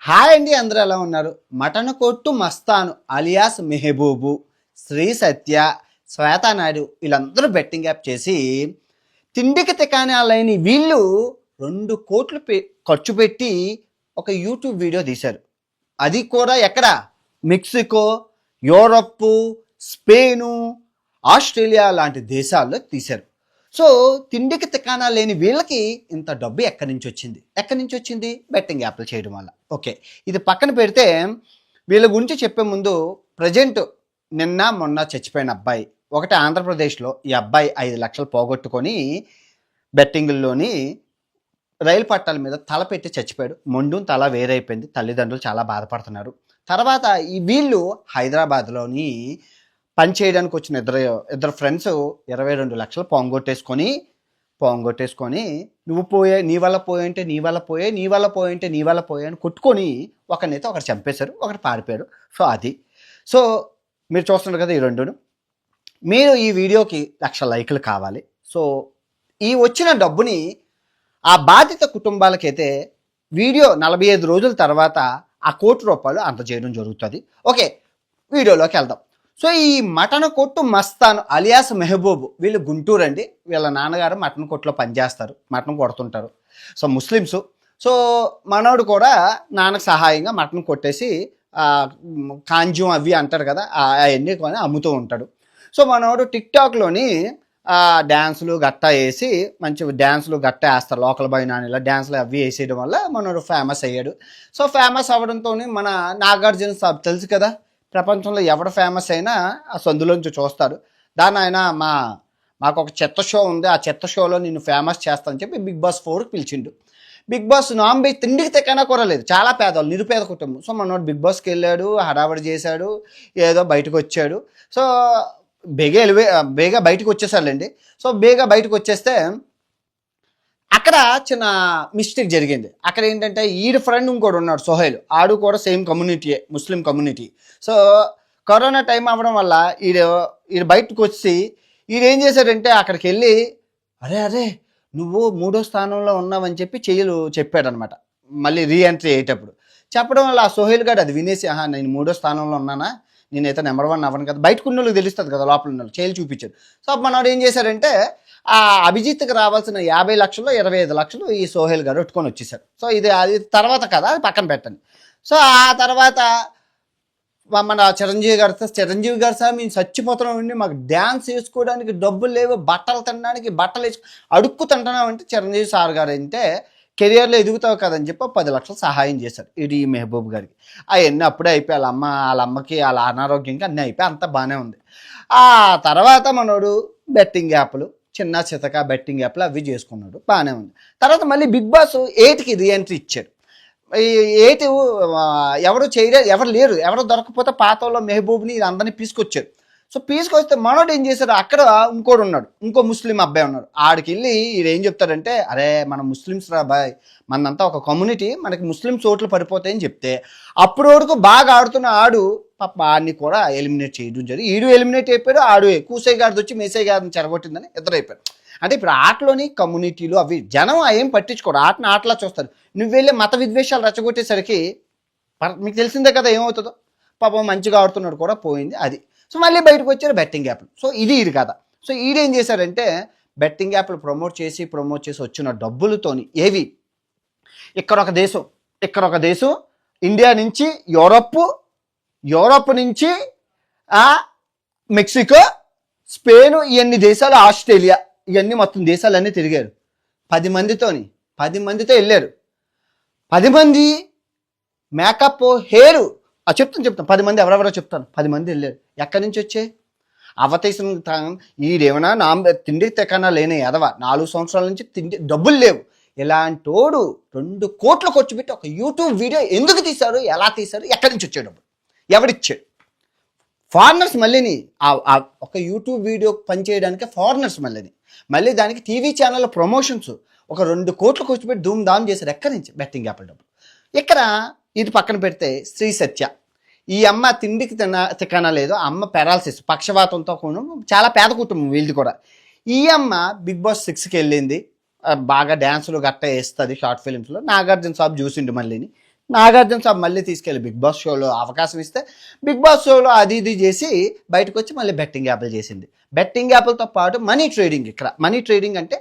Hi అండి, అందరూ ఎలా ఉన్నారు? మటన్ కొట్టు మస్తాను అలియాస్ మెహబూబు, శ్రీ సత్య, శ్వేతా నాయుడు వీళ్ళందరూ బెట్టింగ్ యాప్ చేసి తిండికి తికాణాలైన వీళ్ళు 2 కోట్లు ఖర్చు పెట్టి ఒక యూట్యూబ్ వీడియో తీశారు. అది కూడా ఎక్కడ? మెక్సికో, యూరప్, స్పెయిను, ఆస్ట్రేలియా లాంటి దేశాల్లో తీశారు. సో తిండికి తికాణా లేని వీళ్ళకి ఇంత డబ్బు ఎక్కడి నుంచి వచ్చింది? బెట్టింగ్ యాప్లు చేయడం వల్ల. ఓకే, ఇది పక్కన పెడితే వీళ్ళ గురించి చెప్పే ముందు ప్రజెంట్ నిన్న మొన్న చచ్చిపోయిన అబ్బాయి ఒకటి ఆంధ్రప్రదేశ్లో. ఈ అబ్బాయి 5 లక్షలు పోగొట్టుకొని బెట్టింగుల్లోని రైలు పట్టాల మీద తల పెట్టి చచ్చిపోయాడు. మొండు తల వేరైపోయింది. తల్లిదండ్రులు చాలా బాధపడుతున్నారు. తర్వాత వీళ్ళు హైదరాబాద్లోని పని చేయడానికి వచ్చిన ఇద్దరు ఫ్రెండ్స్ 22 లక్షలు పోంగొట్టేసుకొని నువ్వు పోయే, నీ వల్ల పోయంటే నీ వల్ల పోయే, నీ వల్ల పోయంటే నీ వల్ల పోయే అని కొట్టుకొని ఒకరినైతే ఒకరు చంపేశారు, ఒకరు పారిపోయాడు. సో అది. సో మీరు చూస్తున్నారు కదా ఈ రెండును. మీరు ఈ వీడియోకి 1,00,000 లైకులు కావాలి. సో ఈ వచ్చిన డబ్బుని ఆ బాధిత కుటుంబాలకైతే వీడియో 45 రోజుల తర్వాత ఆ ₹1,00,00,000 అందజేయడం జరుగుతుంది. ఓకే, వీడియోలోకి వెళ్దాం. సో ఈ మటన్ కొట్టు మస్తాను అలియాస్ మెహబూబ్ వీళ్ళు గుంటూరు అండి. వీళ్ళ నాన్నగారు మటన్ కొట్టులో పనిచేస్తారు, మటన్ కొడుతుంటారు. So Muslims. సో మనోడు కూడా నాన్నకు సహాయంగా మటన్ కొట్టేసి కాంజ్యం అవి అంటారు కదా, అవన్నీ కొని అమ్ముతూ ఉంటాడు. సో మనోడు టిక్టాక్లోని డ్యాన్సులు గట్టా వేసి మంచి డ్యాన్సులు గట్టా వేస్తారు. లోకల్ బాయ్ నాని ఇలా డ్యాన్సులు అవి వేసేయడం వల్ల మనోడు ఫేమస్ అయ్యాడు. సో ఫేమస్ అవ్వడంతో మన నాగార్జున తెలుసు కదా, ప్రపంచంలో ఎవడు ఫేమస్ అయినా ఆ సందులోంచి చూస్తాడు. దాన్ని ఆయన మాకు ఒక చెత్త షో ఉంది, ఆ చెత్త షోలో నిన్ను ఫేమస్ చేస్తానని చెప్పి బిగ్ బాస్ 4కి పిలిచిండు. బిగ్ బాస్ నాన్ వెజ్ తిండికి తెక్కైనా కూరలేదు, చాలా పేదవాళ్ళు, నిరుపేద కుటుంబం. సో మనోడు బిగ్ బాస్కి వెళ్ళాడు, హడావడి చేశాడు, ఏదో బయటకు వచ్చాడు. సో బేగా బయటకు వచ్చేసాడండి. సో బయటకు వచ్చేస్తే అక్కడ చిన్న మిస్టేక్ జరిగింది. అక్కడ ఏంటంటే ఈడు ఫ్రెండ్ ఇంకోటి ఉన్నాడు సోహైల్, ఆడు కూడా సేమ్ కమ్యూనిటీయే, Muslim community. So corona time అవ్వడం వల్ల ఈడు బయటకు వచ్చి ఈడేం చేశాడంటే అక్కడికి వెళ్ళి అరే నువ్వు 3వ స్థానంలో ఉన్నావని చెప్పి చెప్పాడనమాట. మళ్ళీ రీఎంట్రీ అయ్యేటప్పుడు చెప్పడం వల్ల ఆ సోహైల్ గారు అది వినేసి, నేను 3వ స్థానంలో ఉన్నానా, నేనైతే నెంబర్ 1 అవ్వను కదా, బయటకు ఉన్న వాళ్ళకి తెలుస్తుంది కదా, లోపల ఉన్న వాళ్ళు చేయలు చూపించాడు. సో మనోడు ఏం చేశారంటే ఆ అభిజిత్కి రావాల్సిన 50 లక్షల్లో 25 లక్షలు ఈ సోహైల్ గారు పెట్టుకొని వచ్చేసారు. సో అది తర్వాత కదా, అది పక్కన పెట్టండి. సో ఆ తర్వాత మన చిరంజీవి గారు సార్ మేము చచ్చిపోతున్నామండి, మాకు డ్యాన్స్ వేసుకోవడానికి డబ్బులు లేవు, బట్టలు తినడానికి బట్టలు అడుక్కు తింటున్నామంటే చిరంజీవి సార్ గారు అంటే కెరియర్లో ఎదుగుతావు కదని చెప్పి 10 లక్షలు సహాయం చేశారు ఈ మెహబూబ్ గారికి. అవన్నీ అప్పుడే అయిపోయి వాళ్ళ అమ్మకి వాళ్ళ అనారోగ్యంకి అన్నీ అయిపోయి అంతా బాగానే ఉంది. ఆ తర్వాత మనోడు బెట్టింగ్ యాప్లు, చిన్న చితక బెట్టింగ్ యాప్లు అవి చేసుకున్నాడు, బాగానే ఉంది. తర్వాత మళ్ళీ బిగ్ బాస్ 8కి రీఎంట్రీ ఇచ్చాడు. ఈ 8 ఎవరు లేరు, ఎవరు దొరకపోతే పాతలో మెహబూబ్ని అందరినీ తీసుకొచ్చారు. సో తీసుకొస్తే మనోడు ఏం చేశారు, అక్కడ ఇంకోడు ఉన్నాడు, ఇంకో ముస్లిం అబ్బాయి ఉన్నాడు. ఆడికి వెళ్ళి ఈయన ఏం చెప్తాడంటే, అరే మన ముస్లిమ్స్ రా బాయ్, మనంతా ఒక కమ్యూనిటీ, మనకి ముస్లిమ్స్ ఓట్లు పడిపోతాయని చెప్తే అప్పుడు వరకు బాగా ఆడుతున్న ఆడు పాప ఆడిని కూడా ఎలిమినేట్ చేయడం జరిగింది. ఈడు ఎలిమినేట్ అయిపోయాడు, ఆడు కూసే గారిది వచ్చి మేసే గారిని చెరగొట్టిందని ఇద్దరు అయిపోయారు. అంటే ఇప్పుడు ఆటలోని కమ్యూనిటీలు అవి జనం ఏం పట్టించుకోరు, ఆటలా చూస్తారు. నువ్వు వెళ్ళే మత విద్వేషాలు రెచ్చగొట్టేసరికి మీకు తెలిసిందే కదా ఏమవుతుందో. పాపం మంచిగా ఆడుతున్నాడు కూడా పోయింది అది. సో మళ్ళీ బయటకు వచ్చారు బెట్టింగ్ యాప్లు. సో ఇది కదా. సో ఈడేం చేశారంటే బెట్టింగ్ యాప్లు ప్రమోట్ చేసి వచ్చిన డబ్బులతోని ఏవి ఇక్కడ ఒక దేశం ఇండియా నుంచి యూరప్ నుంచి మెక్సికో, స్పెయిన్, ఇవన్నీ దేశాలు, ఆస్ట్రేలియా, ఇవన్నీ మొత్తం దేశాలన్నీ తిరిగారు 10 మందితో వెళ్ళారు. 10 మంది మేకప్, హెయిర్ చెప్తాను 10 మంది ఎవరెవరో చెప్తాను. 10 మంది వెళ్ళారు. ఎక్కడి నుంచి వచ్చాయి? అవతీసిన ఈడేమన్నా తిండి తెకన్నా లేని ఎదవ, 4 సంవత్సరాల నుంచి డబ్బులు లేవు. ఇలాంటోడు 2 కోట్లు ఖర్చు పెట్టి ఒక యూట్యూబ్ వీడియో ఎందుకు తీశారు, ఎలా తీశారు, ఎక్కడి నుంచి వచ్చాడు డబ్బులు, ఎవరిచ్చాడు? ఫారినర్స్ మళ్ళీని ఒక యూట్యూబ్ వీడియో పనిచేయడానికి ఫారినర్స్ మళ్ళీ దానికి టీవీ ఛానల్ ప్రమోషన్స్ ఒక 2 కోట్లు ఖర్చు పెట్టి ధూమ్ ధామ్ చేశారు. ఎక్కడి నుంచి? బెట్టింగ్ యాప్ల డబ్బులు. ఇక్కడ ఇది పక్కన పెడితే శ్రీ సత్య, ఈ అమ్మ తిండికి తిక్కన లేదు, అమ్మ పెరాలసిస్ పక్షవాతంతో కూడా చాలా పేద కుటుంబం వీళ్ళది కూడా. ఈ అమ్మ బిగ్ బాస్ 6కి వెళ్ళింది, బాగా డ్యాన్సులు గట్ట వేస్తుంది షార్ట్ ఫిలిమ్స్లో. నాగార్జున సాబ్ చూసిండు, మళ్ళీని నాగార్జున సాబ్ మళ్ళీ తీసుకెళ్ళి బిగ్ బాస్ షోలో అవకాశం ఇస్తే బిగ్ బాస్ షోలో అది ఇది చేసి బయటకు వచ్చి మళ్ళీ బెట్టింగ్ యాప్లు చేసింది. బెట్టింగ్ యాప్లతో పాటు మనీ ట్రేడింగ్. ఇక్కడ మనీ ట్రేడింగ్ అంటే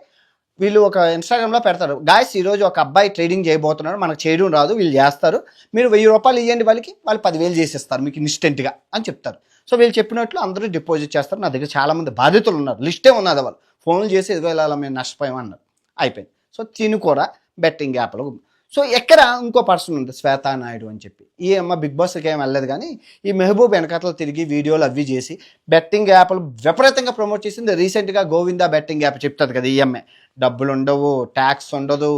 వీళ్ళు ఒక ఇన్స్టాగ్రామ్లో పెడతారు, గాయస్ ఈరోజు ఒక అబ్బాయి ట్రేడింగ్ చేయబోతున్నారు, మనకు చేయడం రాదు, వీళ్ళు చేస్తారు, మీరు 1000 రూపాయలు ఇవ్వండి వాళ్ళకి, వాళ్ళు 10,000 చేసేస్తారు మీకు ఇన్స్టెంట్గా అని చెప్తారు. సో వీళ్ళు చెప్పినట్లు అందరూ డిపాజిట్ చేస్తారు. నా దగ్గర చాలామంది బాధితులు ఉన్నారు, లిస్టే ఉన్నది, వాళ్ళు ఫోన్లు చేసి ఇదిగో ఇలా మేము నష్టపోయామన్నారు, అయిపోయింది. సో తిని కూడా బెట్టింగ్ యాప్లు. సో ఎక్కడ ఇంకో పర్సన్ ఉంది శ్వేతా నాయుడు అని చెప్పి, ఈ అమ్మ బిగ్ బాస్కి ఏం వెళ్ళలేదు కానీ ఈ మెహబూబ్ వెనకతలు తిరిగి వీడియోలు అవి చేసి బెట్టింగ్ యాప్లు విపరీతంగా ప్రమోట్ చేసింది. రీసెంట్గా గోవిందా బెట్టింగ్ యాప్ చెప్తుంది కదా, ఈ అమ్మాయి డబ్బులు ఉండవు, ట్యాక్స్ ఉండదు,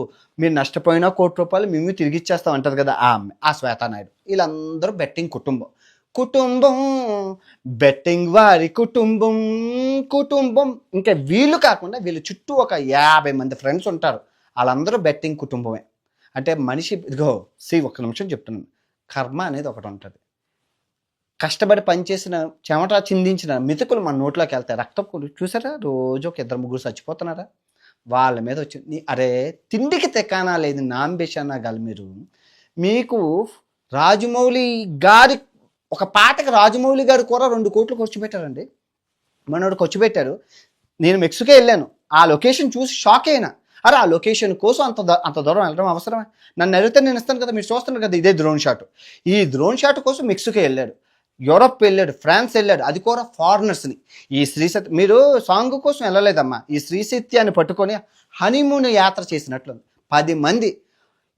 మీరు నష్టపోయినా ₹1,00,00,000 మేము తిరిగి ఇచ్చేస్తాం అంటది కదా ఆ అమ్మాయి, ఆ శ్వేతా నాయుడు. వీళ్ళందరూ బెట్టింగ్ కుటుంబం బెట్టింగ్ వారి కుటుంబం. ఇంకా వీళ్ళు కాకుండా వీళ్ళు చుట్టూ ఒక 50 మంది ఫ్రెండ్స్ ఉంటారు, వాళ్ళందరూ బెట్టింగ్ కుటుంబమే. అంటే మనిషి ఇదిగో ఒక్క నిమిషం చెప్తున్నాను, కర్మ అనేది ఒకటి ఉంటుంది. కష్టపడి పనిచేసిన చెమట చిందించిన మెతుకులు మన నోట్లోకి వెళ్తాయి, రక్తం చూసారా, రోజు ఒక 2-3 చచ్చిపోతున్నారా, వాళ్ళ మీద వచ్చి అరే తిండికి తెకానా లేదు నాంబేషన్నా గల మీకు రాజమౌళి గారి ఒక పాటకి రాజమౌళి గారు కూడా 2 కోట్లు ఖర్చు పెట్టారండి. మనోడు ఖర్చు పెట్టారు. నేను మెక్సికో వెళ్ళాను, ఆ లొకేషన్ చూసి షాక్ అయినా, అరే ఆ లొకేషన్ కోసం అంత దూరం వెళ్ళడం అవసరమే, నన్ను అడిగితే నేను ఇస్తాను కదా, మీరు చూస్తున్నారు కదా ఇదే డ్రోన్ షాట్, ఈ డ్రోన్ షాట్ కోసం మెక్సికో వెళ్ళాడు, యూరప్ వెళ్ళాడు, ఫ్రాన్స్ వెళ్ళాడు, అది కూడా ఫారినర్స్ని. ఈ శ్రీసత్య మీరు సాంగ్ కోసం వెళ్ళలేదమ్మా, ఈ శ్రీసత్యాన్ని పట్టుకొని హనీమూన్ యాత్ర చేసినట్లు 10 మంది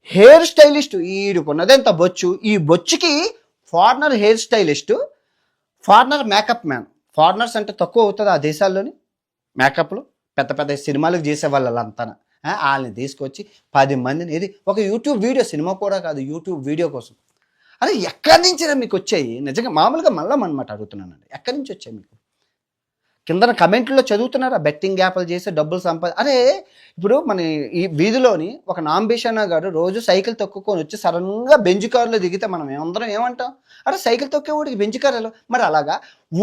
హెయిర్ స్టైలిస్ట్, ఈడుకున్నది ఎంత బొచ్చు, ఈ బొచ్చుకి foreigner hair stylist, foreigner makeup man. Foreigners అంటే తక్కువ అవుతుంది ఆ దేశాల్లోని మేకప్లు, పెద్ద పెద్ద సినిమాలకు చేసేవాళ్ళంతా వాళ్ళని తీసుకొచ్చి 10 మందిని, ఇది ఒక యూట్యూబ్ వీడియో, సినిమా కూడా కాదు, యూట్యూబ్ వీడియో కోసం. అరే ఎక్కడి నుంచిరా మీకు వచ్చాయి, నిజంగా మామూలుగా మళ్ళీ అనమాట అడుగుతున్నానండి, ఎక్కడి నుంచి వచ్చాయి మీకు? కింద కమెంట్లో చదువుతున్నారా బెట్టింగ్ యాప్లు చేసి డబ్బులు అరే ఇప్పుడు మన ఈ వీధిలోని ఒక నాంబేషన్న గారు రోజు సైకిల్ తొక్కుకొని వచ్చి సడన్గా బెంచ్ కారులో దిగితే మనం ఏమందరం ఏమంటాం, అరే సైకిల్ తొక్కే ఊడికి బెంచ్ కారులో. మరి అలాగా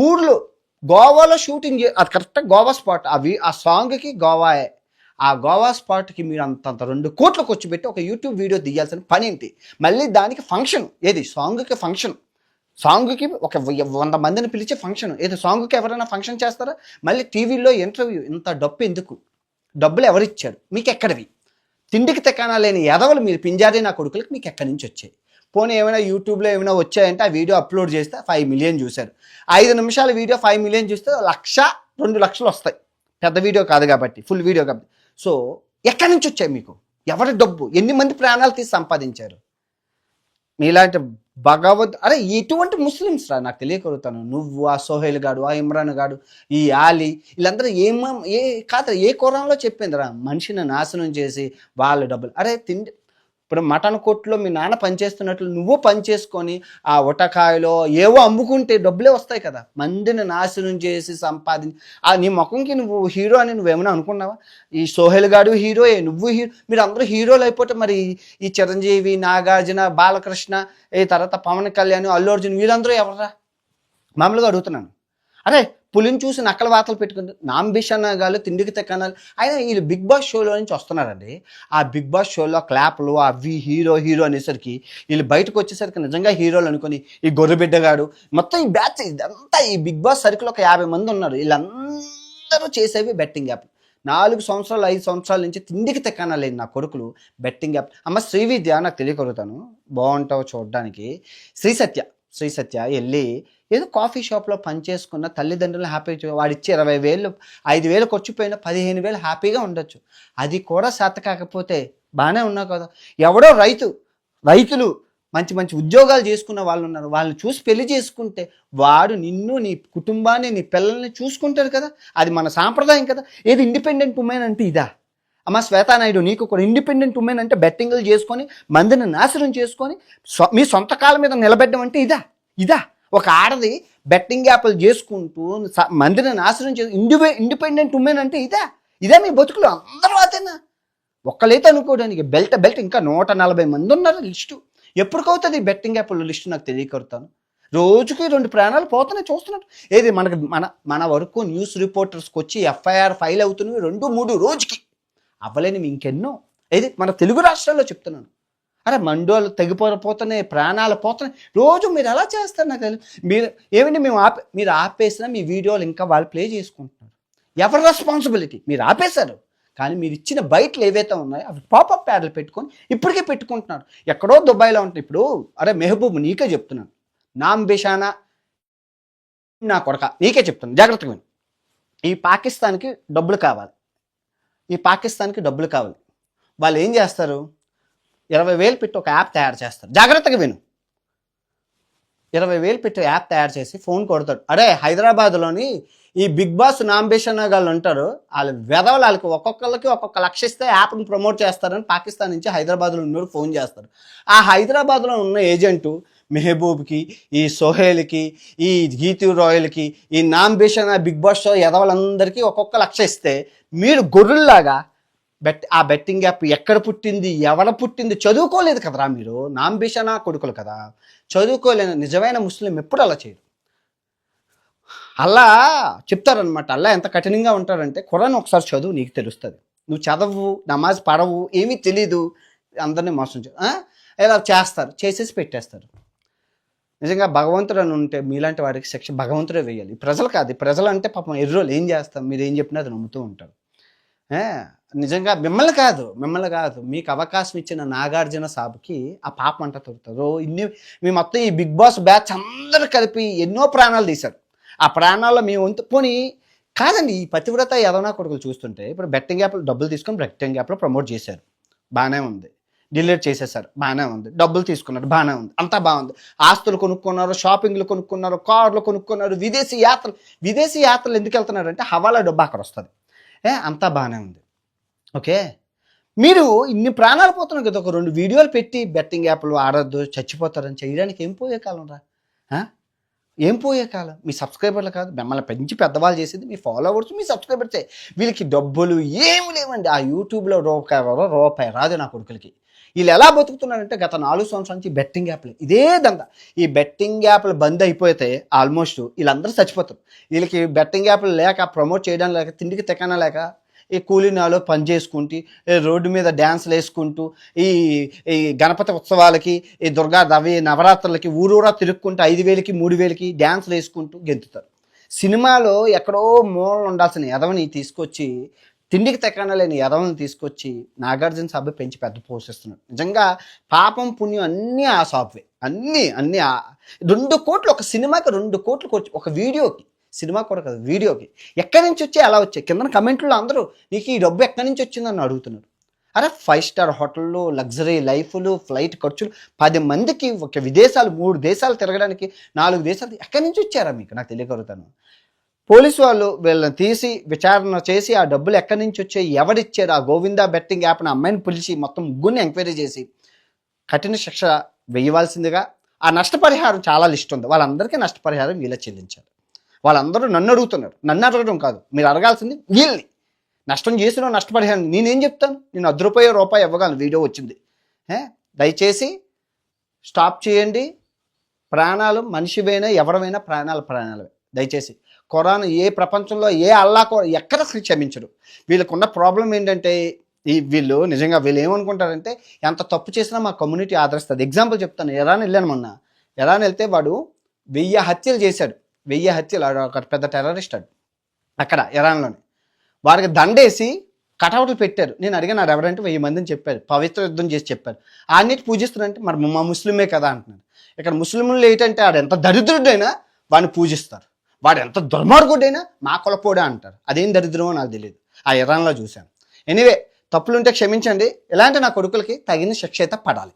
ఊర్లో గోవాలో షూటింగ్ అది కరెక్ట్గా గోవా స్పాట్, ఆ సాంగ్కి గోవాయే, ఆ గోవా స్పాట్కి మీరు అంత 2 కోట్లు ఖర్చు పెట్టి ఒక యూట్యూబ్ వీడియో తీయాల్సిన పని ఏంటి? మళ్ళీ దానికి ఫంక్షన్ ఏది, సాంగ్కి ఫంక్షన్, సాంగ్కి ఒక 100 మందిని పిలిచే ఫంక్షన్ ఏదో, సాంగ్కి ఎవరైనా ఫంక్షన్ చేస్తారా? మళ్ళీ టీవీలో ఇంటర్వ్యూ, ఇంత డబ్బు ఎందుకు? డబ్బులు ఎవరిచ్చారు మీకు? ఎక్కడివి? తిండికి తెకానా లేని ఎదవలు మీరు, పింజారీ నా కొడుకులకి మీకు ఎక్కడి నుంచి వచ్చాయి? పోనీ ఏమైనా యూట్యూబ్లో ఏమైనా వచ్చాయంటే ఆ వీడియో అప్లోడ్ చేస్తే 5 మిలియన్ చూశారు, 5 నిమిషాల వీడియో 5 మిలియన్ చూస్తే 1,00,000-2 లక్షలు వస్తాయి, పెద్ద వీడియో కాదు కాబట్టి, ఫుల్ వీడియో కాబట్టి. సో ఎక్కడి నుంచి వచ్చాయి మీకు? ఎవరి డబ్బు? ఎన్ని మంది ప్రాణాలు తీసి సంపాదించారు? మీలాంటి అరే ఎటువంటి ముస్లిమ్స్ రా నాకు తెలియకలుగుతాను, నువ్వు, ఆ సోహెల్ గాడు, ఆ ఇమ్రాన్ గాడు, ఈ ఆలీ, వీళ్ళందరూ ఏ ఖురాన్లో చెప్పిందిరా, మనిషిని నాశనం చేసి వాళ్ళ డబ్బులు. అరే తిండి, ఇప్పుడు మటన్ కొట్టులో మీ నాన్న పనిచేస్తున్నట్లు నువ్వు పనిచేసుకొని ఆ ఉటకాయలో ఏవో అమ్ముకుంటే డబ్బులే వస్తాయి కదా, మందిని నాశనం చేసి సంపాదించి నీ ముఖంకి నువ్వు హీరో అని నువ్వేమైనా అనుకున్నావా? ఈ సోహెల్ గాడు హీరోయే, నువ్వు హీరో, మీరు అందరూ హీరోలు అయిపోతే మరి ఈ చిరంజీవి, నాగార్జున, బాలకృష్ణ, తర్వాత పవన్ కళ్యాణ్, అల్లు అర్జున్, వీళ్ళందరూ ఎవరా? మామూలుగా అడుగుతున్నాను. అరే పులిని చూసి నక్కల వాతలు పెట్టుకుంటే నాంబిషన్ గారు తిండికి తెక్కనాలి. అయినా వీళ్ళు బిగ్ బాస్ షోలో నుంచి వస్తున్నారండి, ఆ బిగ్ బాస్ షోలో క్లాప్లు అవి హీరో అనేసరికి వీళ్ళు బయటకు వచ్చేసరికి నిజంగా హీరోలు అనుకుని ఈ గొర్రెబిడ్డగాడు మొత్తం ఈ బ్యాచ్ ఇదంతా ఈ బిగ్ బాస్ సర్కిల్ ఒక 50 మంది ఉన్నారు, వీళ్ళందరూ చేసేవి బెట్టింగ్ యాప్. 4 సంవత్సరాలు 5 సంవత్సరాల నుంచి తిండికి తెక్కనలేదు నా కొడుకులు బెట్టింగ్ యాప్. అమ్మ శ్రీవిద్య నాకు తెలియకరుగుతాను, బాగుంటావు చూడడానికి. శ్రీసత్య వెళ్ళి ఏదో కాఫీ షాప్లో పనిచేసుకున్న తల్లిదండ్రులు హ్యాపీగా, వాడిచ్చే 20,000 5,000 ఖర్చుపోయినా 15,000 హ్యాపీగా ఉండొచ్చు. అది కూడా శాత కాకపోతే బాగానే ఉన్నావు కదా. ఎవడో రైతులు మంచి మంచి ఉద్యోగాలు చేసుకున్న వాళ్ళు ఉన్నారు, వాళ్ళని చూసి పెళ్లి చేసుకుంటే వాడు నిన్ను, నీ కుటుంబాన్ని, నీ పిల్లల్ని చూసుకుంటారు కదా, అది మన సాంప్రదాయం కదా. ఏది ఇండిపెండెంట్ ఉమెన్ అంటే ఇదా? అమ్మ శ్వేతా నాయుడు, నీకు ఒక ఇండిపెండెంట్ ఉమెన్ అంటే బెట్టింగ్లు చేసుకొని మందిని నాశనం చేసుకొని మీ సొంత కాళ్ళ మీద నిలబెట్టడం అంటే ఇదా? ఒక ఆడది బెట్టింగ్ యాప్లు చేసుకుంటూ మందిని నాశనం చేసి ఇండిపెండెంట్ ఉమెన్ అంటే ఇదే మీ బతుకులు? అందరూ అదేనా? ఒక్కలైతే అనుకోవడానికి బెల్ట్ ఇంకా 140 మంది ఉన్నారు లిస్టు. ఎప్పటికవుతుంది బెట్టింగ్ యాప్ల లిస్టు నాకు తెలియకరుతాను. రోజుకి 2 ప్రాణాలు పోతున్నాయి చూస్తున్నారు. ఏది మనకు మన వరకు న్యూస్ రిపోర్టర్స్కి వచ్చి ఎఫ్ఐఆర్ ఫైల్ అవుతున్నవి 2-3 రోజుకి అవ్వలేనివి ఇంకెన్నో. ఏది మన తెలుగు రాష్ట్రాల్లో చెప్తున్నాను. అరే మండోళ్ళు తెగిపోతున్నాయి, ప్రాణాలు పోతున్నాయి. రోజు మీరు ఎలా చేస్తారు నాకు తెలియదు. మీరు ఏమంటే మీరు ఆపేసినా మీ వీడియోలు ఇంకా వాళ్ళు ప్లే చేసుకుంటున్నారు. ఎవరి రెస్పాన్సిబిలిటీ? మీరు ఆపేశారు, కానీ మీరు ఇచ్చిన బయటలు ఏవైతే ఉన్నాయో అవి పాపప్ యాడ్లు పెట్టుకొని ఇప్పటికే పెట్టుకుంటున్నారు. ఎక్కడో దుబాయ్లో ఉంటాయి. ఇప్పుడు అరే మెహబూబ్ నీకే చెప్తున్నాను, నాంబిషానా నా కొడక నీకే చెప్తున్నాను, జాగ్రత్తగా విను. ఈ పాకిస్తాన్కి డబ్బులు కావాలి, వాళ్ళు ఏం చేస్తారు? 20,000 పెట్టి ఒక యాప్ తయారు చేస్తారు. జాగ్రత్తగా విను. 20,000 పెట్టి యాప్ తయారు చేసి ఫోన్ కొడతాడు. అరే హైదరాబాద్లోని ఈ బిగ్ బాస్ నాంబేషన్ వాళ్ళు ఉంటారు, వాళ్ళు వాళ్ళకి ఒక్కొక్కరికి ఒక్కొక్క లక్ష ఇస్తే యాప్ని ప్రమోట్ చేస్తారని పాకిస్తాన్ నుంచి హైదరాబాద్లో ఉన్నోడు ఫోన్ చేస్తారు. ఆ హైదరాబాద్లో ఉన్న ఏజెంటు మెహబూబ్కి, ఈ సోహేల్కి, ఈ గీతూ రాయల్కి, ఈ నాంబేషన్ బిగ్ బాస్ షో ఎదవలందరికీ ఒక్కొక్క లక్ష ఇస్తే మీరు గొర్రెల్లాగా ఆ బెట్టింగ్ యాప్ ఎక్కడ పుట్టింది, ఎవడ పుట్టింది చదువుకోలేదు కదరా మీరు. నాంబిషనా కొడుకులు కదా, చదువుకోలేని నిజమైన ముస్లిం ఎప్పుడు అలా చేయరు. అల్లా చెప్తారనమాట. అల్లా ఎంత కఠినంగా ఉంటారంటే, ఖురాన్ ఒకసారి చదువు నీకు తెలుస్తుంది. నువ్వు చదవు, నమాజ్ పడవు, ఏమీ తెలీదు, అందరినీ మోసం ఇలా చేస్తారు, చేసేసి పెట్టేస్తారు. నిజంగా భగవంతుడు అని ఉంటే మీలాంటి వాడికి శిక్ష భగవంతుడే వేయాలి. ప్రజలు కాదు. ప్రజలు అంటే పాపం ఎర్రోలు ఏం చేస్తాం, మీరు ఏం చెప్పినా అది నమ్ముతూ ఉంటారు. నిజంగా మిమ్మల్ని కాదు, మీకు అవకాశం ఇచ్చిన నాగార్జున సాబుకి ఆ పాపం అంట తొలుతారు. మీ మొత్తం ఈ బిగ్ బాస్ బ్యాచ్ అందరూ కలిపి ఎన్నో ప్రాణాలు తీశారు. ఆ ప్రాణాల్లో మేము వంతు పోనీ కాదండి. ఈ పతివ్రత యదవనా కొడుకులు చూస్తుంటే ఇప్పుడు బెట్టింగ్ యాప్లు డబ్బులు తీసుకొని బెట్టింగ్ యాప్లో ప్రమోట్ చేశారు, బాగానే ఉంది. డిలీట్ చేసేసారు, బాగానే ఉంది. డబ్బులు తీసుకున్నారు, బాగానే ఉంది, అంతా బాగుంది. ఆస్తులు కొనుక్కున్నారు, షాపింగ్లు కొనుక్కున్నారు, కార్లు కొనుక్కున్నారు, విదేశీ యాత్రలు ఎందుకు వెళ్తున్నారు అంటే హవాలా డబ్బు అక్కడ వస్తుంది. అంతా బాగానే ఉంది. ఓకే, మీరు ఇన్ని ప్రాణాలు పోతున్నాయి కదా, ఒక 2 వీడియోలు పెట్టి బెట్టింగ్ యాప్లు ఆడద్దు చచ్చిపోతారని చేయడానికి ఏం పోయే కాలం రా? ఏం పోయే కాలం? మీ సబ్స్క్రైబర్లు కాదు, మిమ్మల్ని పెంచి పెద్దవాళ్ళు చేసేది మీ ఫాలోవర్స్, మీ సబ్స్క్రైబర్సే. వీళ్ళకి డబ్బులు ఏమి లేవండి. ఆ యూట్యూబ్లో రూపాయి రాదు నా కొడుకులకి. వీళ్ళు ఎలా బతుకుతున్నారంటే గత 4 సంవత్సరాల నుంచి బెట్టింగ్ యాప్లు, ఇదే దందా. ఈ బెట్టింగ్ యాప్లు బంద్ అయిపోతే ఆల్మోస్ట్ వీళ్ళందరూ చచ్చిపోతారు. వీళ్ళకి బెట్టింగ్ యాప్లు లేక, ప్రమోట్ చేయడం లేక, తిండికి తెకన లేక, ఈ కూలీనాలో పని చేసుకుంటూ, రోడ్డు మీద డ్యాన్స్లు వేసుకుంటూ, ఈ గణపతి ఉత్సవాలకి, ఈ నవరాత్రులకి ఊరూరా తిరుక్కుంటూ 5,000కి 3,000కి డ్యాన్స్లు వేసుకుంటూ గెంతుతారు. సినిమాలో ఎక్కడో మూలన ఉండాల్సిన ఎదవని తీసుకొచ్చి, తిండికి తెక్కన లేని ఎదవని తీసుకొచ్చి నాగార్జున సాబ్ పెంచి పెద్ద పోషిస్తున్నాడు. నిజంగా పాపం పుణ్యం అన్నీ ఆ సాఫ్ట్వే, అన్నీ 2 కోట్లు ఒక సినిమాకి, 2 కోట్లు ఒక వీడియోకి. సినిమా కూడా కదా, వీడియోకి. ఎక్కడి నుంచి వచ్చాయి, ఎలా వచ్చాయి? కింద కమెంట్లో అందరూ నీకు ఈ డబ్బు ఎక్కడి నుంచి వచ్చిందని అడుగుతున్నారు. అరే 5 స్టార్ హోటళ్ళు, లగ్జరీ లైఫ్లు, ఫ్లైట్ ఖర్చులు, 10 మందికి ఒక విదేశాలు, 3 దేశాలు తిరగడానికి, 4 దేశాలు ఎక్కడి నుంచి వచ్చారా మీకు? నాకు తెలియగలుగుతాను. పోలీసు వాళ్ళు వీళ్ళని తీసి విచారణ చేసి ఆ డబ్బులు ఎక్కడి నుంచి వచ్చాయి, ఎవరిచ్చారు, ఆ గోవిందా బెట్టింగ్ యాప్ని అమ్మాయిని పిలిచి మొత్తం ముగ్గురిని ఎంక్వైరీ చేసి కఠిన శిక్ష వేయవలసిందిగా. ఆ నష్టపరిహారం చాలా లిస్ట్ ఉంది, వాళ్ళందరికీ నష్టపరిహారం వీళ్ళే చెల్లించారు. వాళ్ళందరూ నన్ను అడుగుతున్నారు, నన్ను అడగడం కాదు, మీరు అడగాల్సింది వీళ్ళని. నష్టం చేసిన నష్టపరిహారం నేనేం చెప్తాను? నేను రూపాయి ఇవ్వగలను, వీడియో వచ్చింది. దయచేసి స్టాప్ చేయండి. ప్రాణాలు మనిషివైనా ఎవరైనా ప్రాణాలే. దయచేసి ఖురాన్ ఏ ప్రపంచంలో ఏ ఎక్కడ క్షమించరు. వీళ్ళకున్న ప్రాబ్లం ఏంటంటే వీళ్ళు నిజంగా ఏమనుకుంటారంటే ఎంత తప్పు చేసినా మా కమ్యూనిటీ ఆదరిస్తుంది. ఎగ్జాంపుల్ చెప్తాను. ఇరాన్ వెళ్ళాను మొన్న. ఇరాన్ వెళ్తే వాడు 1000 హత్యలు చేశాడు. 1000 హత్యలు. ఒక పెద్ద టెర్రరిస్ట్ అడు అక్కడ ఇరాన్లోనే. వారికి దండేసి కటౌట్లు పెట్టారు. నేను అడిగాను ఎవరంటే 1000 మందిని చెప్పారు, పవిత్ర యుద్ధం చేసి చెప్పారు. అన్నిటి పూజిస్తున్నారంటే మరి మా ముస్లిమే కదా అంటున్నారు. ఇక్కడ ముస్లింలు ఏంటంటే వాడు ఎంత దరిద్రుడైనా వాడిని పూజిస్తారు, వాడు ఎంత దుర్మార్గుడైనా మా కులపోడే అంటారు. అదేం దరిద్రమో నాకు తెలియదు, ఆ ఇరాన్లో చూశాను. ఎనీవే, తప్పులుంటే క్షమించండి. ఇలాంటి నా కొడుకులకి తగిన శిక్ష అయితే పడాలి.